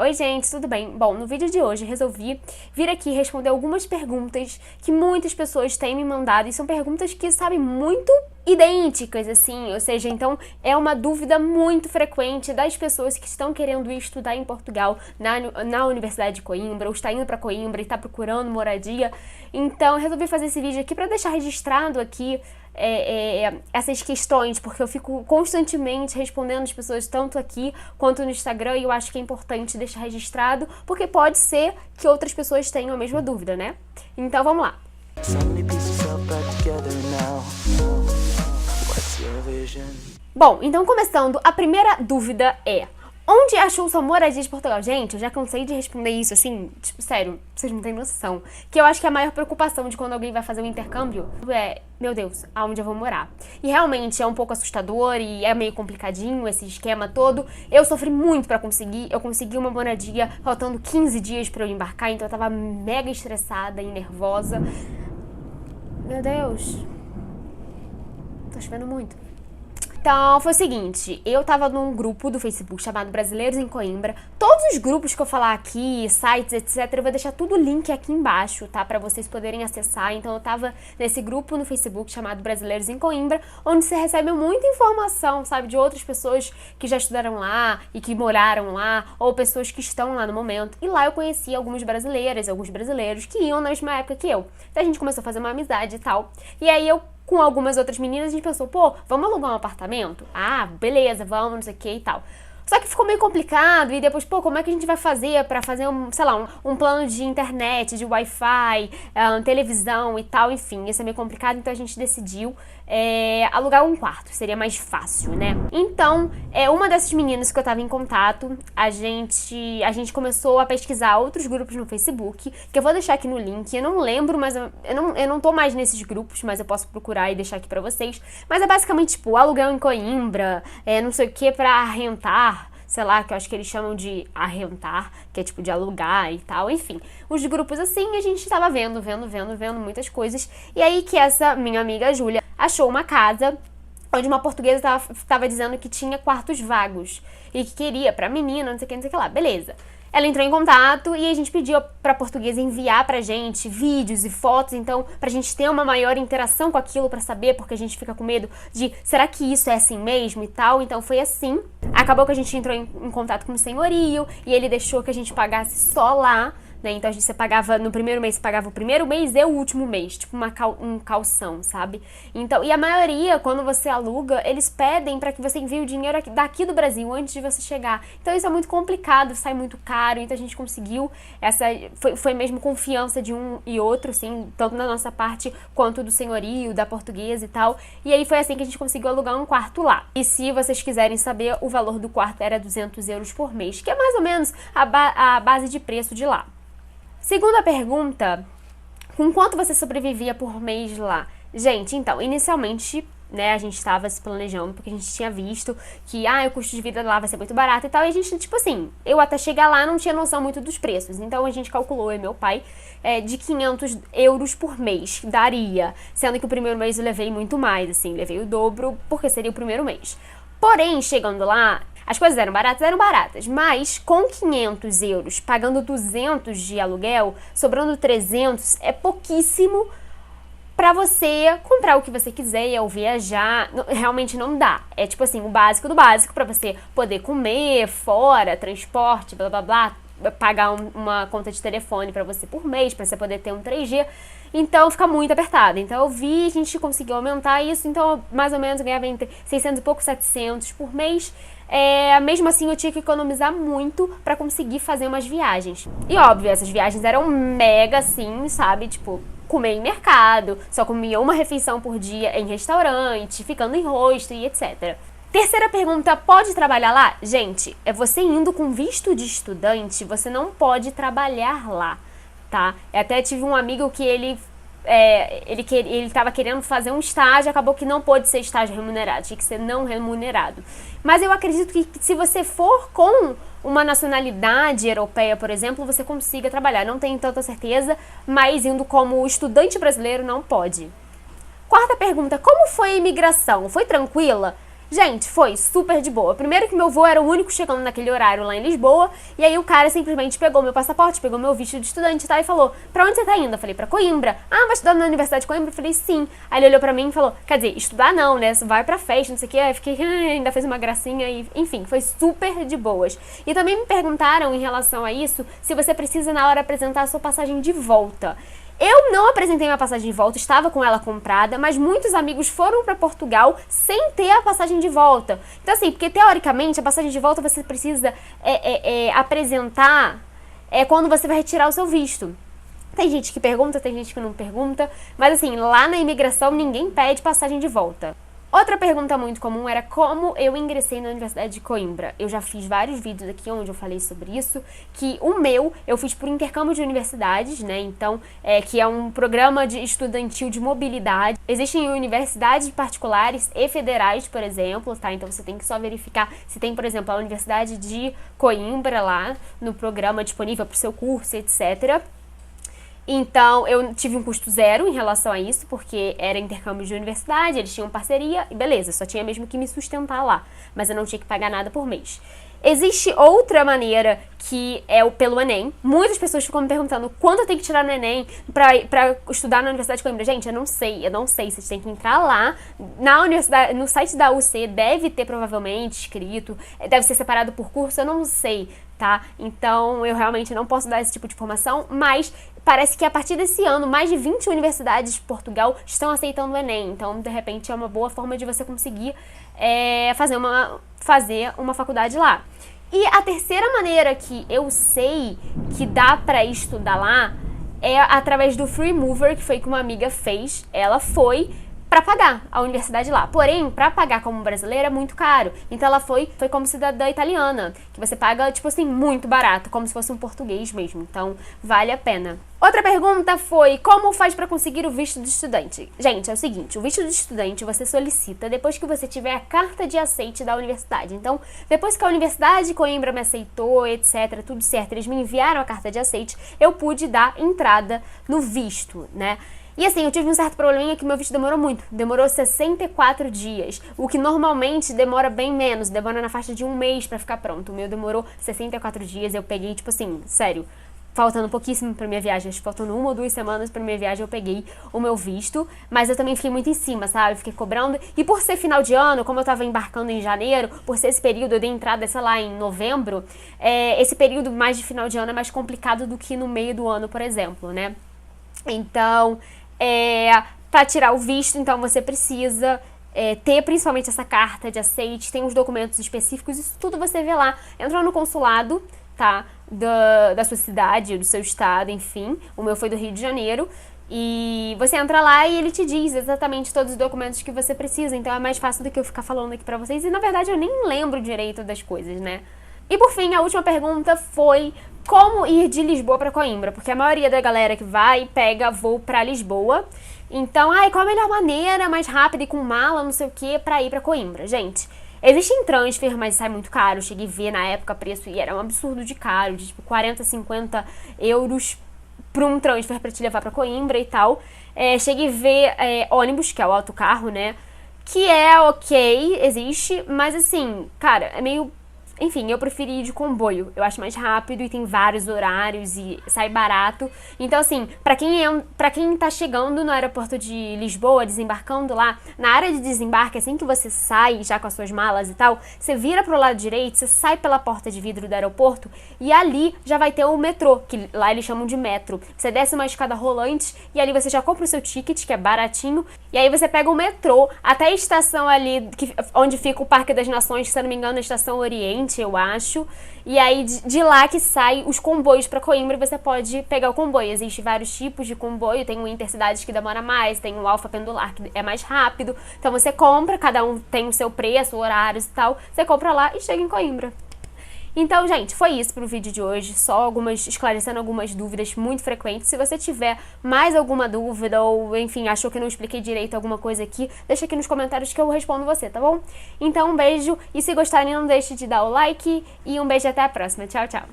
Oi gente, tudo bem? Bom, no vídeo de hoje resolvi vir aqui responder algumas perguntas que muitas pessoas têm me mandado e são perguntas que, sabe, muito idênticas, assim, ou seja, então é uma dúvida muito frequente das pessoas que estão querendo ir estudar em Portugal, na Universidade de Coimbra, ou está indo para Coimbra e está procurando moradia. Então eu resolvi fazer esse vídeo aqui para deixar registrado aqui essas questões, porque eu fico constantemente respondendo as pessoas tanto aqui quanto no Instagram e eu acho que é importante deixar registrado, porque pode ser que outras pessoas tenham a mesma dúvida, né? Então vamos lá! Bom, então começando, a primeira dúvida é: onde achou sua moradia de Portugal? Gente, eu já cansei de responder isso, assim, tipo, sério, vocês não têm noção. Que eu acho que a maior preocupação de quando alguém vai fazer um intercâmbio é, meu Deus, aonde eu vou morar? E realmente é um pouco assustador e é meio complicadinho esse esquema todo. Eu sofri muito pra conseguir, eu consegui uma moradia faltando 15 dias pra eu embarcar, então eu tava mega estressada e nervosa. Meu Deus, tô chovendo muito. Então, foi o seguinte, eu tava num grupo do Facebook chamado Brasileiros em Coimbra. Todos os grupos que eu falar aqui, sites, etc, eu vou deixar tudo o link aqui embaixo, tá? Pra vocês poderem acessar. Então, eu tava nesse grupo no Facebook chamado Brasileiros em Coimbra, onde você recebe muita informação, sabe? De outras pessoas que já estudaram lá e que moraram lá, ou pessoas que estão lá no momento. E lá eu conheci algumas brasileiras, alguns brasileiros que iam na mesma época que eu. Então, a gente começou a fazer uma amizade e tal. E aí, com algumas outras meninas, a gente pensou, pô, vamos alugar um apartamento? Ah, beleza, vamos, não sei o que e tal. Só que ficou meio complicado e depois, pô, como é que a gente vai fazer pra fazer sei lá, um plano de internet, de Wi-Fi, televisão e tal, enfim, isso é meio complicado, então a gente decidiu alugar um quarto, seria mais fácil, né? Então, uma dessas meninas que eu tava em contato, a gente começou a pesquisar outros grupos no Facebook, que eu vou deixar aqui no link, eu não lembro, mas eu não tô mais nesses grupos, mas eu posso procurar e deixar aqui pra vocês, mas é basicamente, tipo, aluguel em Coimbra, não sei o que, pra arrentar, sei lá, que eu acho que eles chamam de arrentar, que é tipo de alugar e tal, enfim. Os grupos assim, a gente tava vendo muitas coisas. E aí que essa minha amiga Júlia achou uma casa onde uma portuguesa tava dizendo que tinha quartos vagos e que queria pra menina, não sei o que lá, beleza. Ela entrou em contato e a gente pediu pra portuguesa enviar pra gente vídeos e fotos, então pra gente ter uma maior interação com aquilo pra saber, porque a gente fica com medo de, será que isso é assim mesmo e tal? Então foi assim. Acabou que a gente entrou em contato com o senhorio e ele deixou que a gente pagasse só lá, né? Então você pagava, no primeiro mês, você pagava o primeiro mês e o último mês, tipo um calção, sabe? Então, e a maioria, quando você aluga, eles pedem pra que você envie o dinheiro daqui do Brasil, antes de você chegar. Então isso é muito complicado, sai muito caro, então a gente conseguiu foi mesmo confiança de um e outro, assim, tanto na nossa parte, quanto do senhorio, da portuguesa e tal. E aí foi assim que a gente conseguiu alugar um quarto lá. E se vocês quiserem saber, o valor do quarto era 200 euros por mês, que é mais ou menos a base de preço de lá. Segunda pergunta, com quanto você sobrevivia por mês lá? Gente, então, inicialmente, né, a gente estava se planejando, porque a gente tinha visto que, o custo de vida lá vai ser muito barato e tal, e a gente, tipo assim, eu até chegar lá não tinha noção muito dos preços, então a gente calculou, eu e meu pai, de 500 euros por mês, daria, sendo que o primeiro mês eu levei muito mais, assim, levei o dobro, porque seria o primeiro mês. Porém, chegando lá, as coisas eram baratas, mas com 500 euros, pagando 200 de aluguel, sobrando 300, é pouquíssimo pra você comprar o que você quiser ou viajar. Realmente não dá. É tipo assim, o básico do básico pra você poder comer fora, transporte, blá blá blá, pagar uma conta de telefone pra você por mês, pra você poder ter um 3G. Então fica muito apertado. Então a gente conseguiu aumentar isso, então mais ou menos eu ganhava entre 600 e pouco, 700 por mês. Mesmo assim eu tinha que economizar muito pra conseguir fazer umas viagens. E óbvio, essas viagens eram mega assim, sabe, tipo, comer em mercado, só comia uma refeição por dia em restaurante, ficando em hostel e etc. Terceira pergunta, pode trabalhar lá? Gente, você indo com visto de estudante, você não pode trabalhar lá, tá? Eu até tive um amigo que ele estava querendo fazer um estágio, acabou que não pôde ser estágio remunerado, tinha que ser não remunerado. Mas eu acredito que se você for com uma nacionalidade europeia, por exemplo, você consiga trabalhar. Não tenho tanta certeza, mas indo como estudante brasileiro não pode. Quarta pergunta, como foi a imigração? Foi tranquila? Gente, foi super de boa. Primeiro que meu voo era o único chegando naquele horário lá em Lisboa, e aí o cara simplesmente pegou meu passaporte, pegou meu visto de estudante, tá? E falou, pra onde você tá indo? Eu falei, pra Coimbra. Ah, vai estudar na Universidade de Coimbra? Eu falei, sim. Aí ele olhou pra mim e falou, quer dizer, estudar não, né? Você vai pra festa, não sei o que. Aí fiquei, ainda fez uma gracinha e, enfim, foi super de boas. E também me perguntaram em relação a isso, se você precisa na hora apresentar a sua passagem de volta. Eu não apresentei minha passagem de volta, estava com ela comprada, mas muitos amigos foram para Portugal sem ter a passagem de volta. Então assim, porque teoricamente a passagem de volta você precisa apresentar quando você vai retirar o seu visto. Tem gente que pergunta, tem gente que não pergunta, mas assim, lá na imigração ninguém pede passagem de volta. Outra pergunta muito comum era como eu ingressei na Universidade de Coimbra. Eu já fiz vários vídeos aqui onde eu falei sobre isso, que o meu eu fiz por intercâmbio de universidades, né? Então, que é um programa estudantil de mobilidade. Existem universidades particulares e federais, por exemplo, tá? Então você tem que só verificar se tem, por exemplo, a Universidade de Coimbra lá no programa disponível para o seu curso, etc. Então, eu tive um custo zero em relação a isso, porque era intercâmbio de universidade, eles tinham parceria, e beleza, só tinha mesmo que me sustentar lá, mas eu não tinha que pagar nada por mês. Existe outra maneira que é pelo Enem. Muitas pessoas ficam me perguntando quanto eu tenho que tirar no Enem pra estudar na Universidade de Coimbra. Gente, eu não sei. Vocês têm que entrar lá na universidade, no site da UC, deve ter provavelmente escrito, deve ser separado por curso, eu não sei, tá? Então, eu realmente não posso dar esse tipo de informação, mas parece que a partir desse ano, mais de 20 universidades de Portugal estão aceitando o Enem. Então, de repente, é uma boa forma de você conseguir fazer uma faculdade lá. E a terceira maneira que eu sei que dá pra estudar lá é através do Free Mover, que foi que uma amiga fez. Ela foi pra pagar a universidade lá. Porém, pra pagar como brasileira é muito caro. Então ela foi como cidadã italiana, que você paga, tipo assim, muito barato, como se fosse um português mesmo. Então, vale a pena. Outra pergunta foi, como faz pra conseguir o visto de estudante? Gente, é o seguinte, o visto de estudante você solicita depois que você tiver a carta de aceite da universidade. Então, depois que a Universidade de Coimbra me aceitou, etc, tudo certo, eles me enviaram a carta de aceite, eu pude dar entrada no visto, né? E assim, eu tive um certo probleminha que meu visto demorou muito. Demorou 64 dias, o que normalmente demora bem menos, demora na faixa de um mês pra ficar pronto. O meu demorou 64 dias, eu peguei, tipo assim, sério, faltando pouquíssimo pra minha viagem, acho que faltando 1 ou 2 semanas pra minha viagem eu peguei o meu visto, mas eu também fiquei muito em cima, sabe? Fiquei cobrando, e por ser final de ano, como eu tava embarcando em janeiro, por ser esse período, eu dei entrada, sei lá, em novembro, esse período mais de final de ano é mais complicado do que no meio do ano, por exemplo, né? Então, para tirar o visto, então você precisa ter principalmente essa carta de aceite, tem os documentos específicos, isso tudo você vê lá. Entra no consulado, tá? Da sua cidade, do seu estado, enfim. O meu foi do Rio de Janeiro. E você entra lá e ele te diz exatamente todos os documentos que você precisa. Então é mais fácil do que eu ficar falando aqui pra vocês. E na verdade eu nem lembro direito das coisas, né? E por fim, a última pergunta foi como ir de Lisboa para Coimbra, porque a maioria da galera que vai pega voo para Lisboa. Então, qual a melhor maneira, mais rápida e com mala, não sei o que, para ir para Coimbra? Gente, existem transfer, mas sai muito caro. Eu cheguei a ver na época preço e era um absurdo de caro, de tipo 40, 50 euros para um transfer para te levar para Coimbra e tal. Cheguei a ver ônibus, que é o autocarro, né? Que é ok, existe, mas assim, cara, é meio... Enfim, eu preferi ir de comboio. Eu acho mais rápido e tem vários horários e sai barato. Então, assim, pra quem tá chegando no aeroporto de Lisboa, desembarcando lá, na área de desembarque, assim que você sai já com as suas malas e tal, você vira pro lado direito, você sai pela porta de vidro do aeroporto e ali já vai ter o metrô, que lá eles chamam de metro. Você desce uma escada rolante e ali você já compra o seu ticket, que é baratinho, e aí você pega o metrô até a estação ali, onde fica o Parque das Nações, que se eu não me engano, a Estação Oriente, eu acho, e aí de lá que sai os comboios pra Coimbra e você pode pegar o comboio. Existem vários tipos de comboio, tem o Intercidades que demora mais, tem o Alfa Pendular que é mais rápido, então você compra, cada um tem o seu preço, horários e tal, você compra lá e chega em Coimbra. Então, gente, foi isso pro vídeo de hoje, só esclarecendo algumas dúvidas muito frequentes. Se você tiver mais alguma dúvida ou, enfim, achou que eu não expliquei direito alguma coisa aqui, deixa aqui nos comentários que eu respondo você, tá bom? Então, um beijo e se gostarem, não deixe de dar o like e um beijo até a próxima. Tchau, tchau!